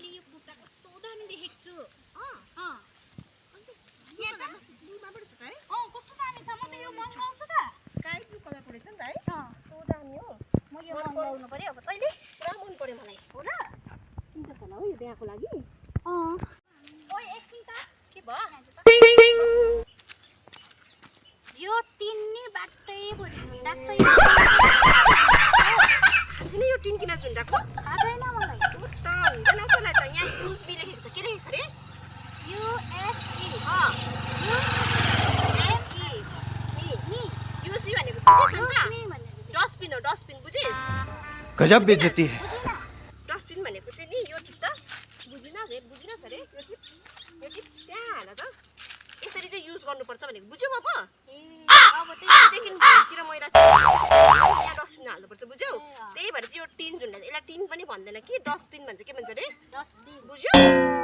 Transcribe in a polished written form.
मैले यो कुर्ता कस्तो दामी देखेको छु ब्लूमा पनि छ त है कस्तो दामी छ म त यो मगाउँछु त स्काई ब्लू कलरको रहेछ नि त है कस्तो दामी हो म यो मगाउनु पर्यो अब तैँले पुरा मन पर्यो मलाई हो र किन्छ होला हौ यो बिहाको लागि ओइ एकछिन त के भयो यो टिन्नी बाटै भरि झुन्डाक्छ छैन यो टिन किन झुन्डाको थाहा छैन मलाई त हुँदैन हौ तँलाई त यहाँ युएसबी लेखेको छ के लेखेको छ रे युएसई युएसबी भनेको बुझिस् युएसई त डस्टबिन हो डस्टबिन बुझिस् गजब बेइज्जती है डस्टबिन भनेको चाहिँ नि यो टिप त बुझिनस् अरे यो टिप त्यहाँ हाल त यसरी चाहिँ युज गर्नुपर्छ भनेको बुझ्यौ अब अब त्यसदेखि भुइँतिर मैला छ यहाँ डस्टबिन हाल्नुपर्छ बुझ्यौ त्यही भएर चाहिँ यो टिन झुन्डा यसलाई टिन पनि भन्दैन कि डस्टबिन भन्छ के भन्छ अरे डस्टबिन बुझ्यौ